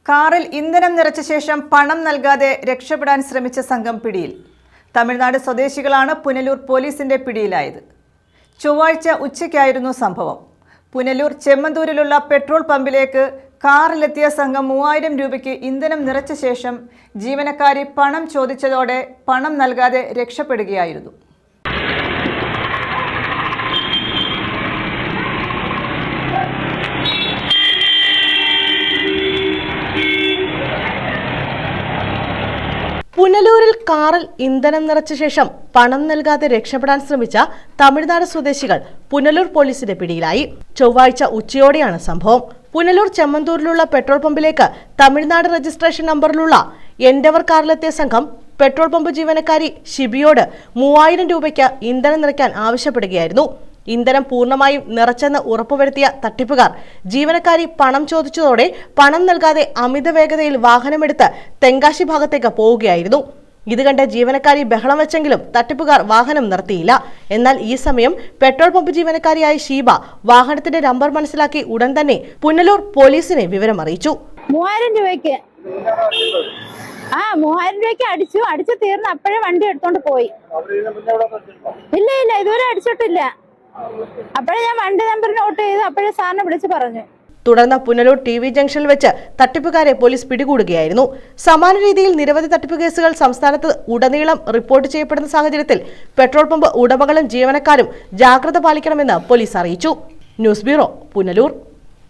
കാറിൽ ഇന്ധനം നിറച്ച ശേഷം പണം നൽകാതെ രക്ഷപ്പെടാൻ ശ്രമിച്ച സംഘം പിടിയിൽ. തമിഴ്നാട് സ്വദേശികളാണ് പുനലൂർ പോലീസിന്റെ പിടിയിലായത്. ചൊവ്വാഴ്ച ഉച്ചയ്ക്കായിരുന്നു സംഭവം. പുനലൂർ ചെമ്മന്തൂരിലുള്ള പെട്രോൾ പമ്പിലേക്ക് കാറിലെത്തിയ സംഘം 3000 രൂപയ്ക്ക് ഇന്ധനം നിറച്ച ശേഷം ജീവനക്കാരി പണം ചോദിച്ചതോടെ പണം നൽകാതെ രക്ഷപ്പെടുകയായിരുന്നു. പുനലൂരിൽ കാറിൽ ഇന്ധനം നിറച്ച ശേഷം പണം നൽകാതെ രക്ഷപ്പെടാൻ ശ്രമിച്ച തമിഴ്നാട് സ്വദേശികൾ പുനലൂർ പോലീസിന്റെ പിടിയിലായി. ചൊവ്വാഴ്ച ഉച്ചയോടെയാണ് സംഭവം. പുനലൂർ ചെമ്മന്തൂരിലുള്ള പെട്രോൾ പമ്പിലേക്ക് തമിഴ്നാട് രജിസ്ട്രേഷൻ നമ്പറിലുള്ള എൻഡവർ കാറിലെത്തിയ സംഘം പെട്രോൾ പമ്പ് ജീവനക്കാരി ഷിബിയോട് 3000 രൂപയ്ക്ക് ഇന്ധനം നിറയ്ക്കാൻ ആവശ്യപ്പെടുകയായിരുന്നു. ഇന്ധനം പൂർണ്ണമായും നിറച്ചെന്ന് ഉറപ്പുവരുത്തിയ തട്ടിപ്പുകാർ ജീവനക്കാരി പണം ചോദിച്ചതോടെ പണം നൽകാതെ അമിത വേഗതയിൽ വാഹനമെടുത്ത് തെങ്കാശി ഭാഗത്തേക്ക് പോവുകയായിരുന്നു. ഇത് കണ്ട് ജീവനക്കാരി ബഹളം വെച്ചെങ്കിലും തട്ടിപ്പുകാർ വാഹനം നിർത്തിയില്ല. എന്നാൽ ഈ സമയം പെട്രോൾ പമ്പ് ജീവനക്കാരിയായ ഷീബ വാഹനത്തിന്റെ നമ്പർ മനസ്സിലാക്കി ഉടൻ തന്നെ പുനലൂർ പോലീസിനെ വിവരം അറിയിച്ചു. 3000 രൂപയ്ക്ക് 3000 രൂപയ്ക്ക് അടിച്ചു തീർന്ന് അപ്പോഴേ വണ്ടി എടുത്തോണ്ട് പോയി. ഇല്ല ഇതുവരെ അടിച്ചിട്ടില്ല. അപ്പോഴേ ഞാൻ വണ്ടി നമ്പർ നോട്ട് ചെയ്ത് അപ്പോഴേ സാറിനെ വിളിച്ചു പറഞ്ഞു. തുടർന്ന് പുനലൂർ TV ജംഗ്ഷനിൽ വെച്ച് തട്ടിപ്പുകാരെ പോലീസ് പിടികൂടുകയായിരുന്നു. സമാന രീതിയിൽ നിരവധി തട്ടിപ്പ് കേസുകൾ സംസ്ഥാനത്ത് ഉടനീളം റിപ്പോർട്ട് ചെയ്യപ്പെടുന്ന സാഹചര്യത്തിൽ പെട്രോൾ പമ്പ് ഉടമകളും ജീവനക്കാരും ജാഗ്രത പാലിക്കണമെന്ന് പോലീസ് അറിയിച്ചു. News bureau, Punalur.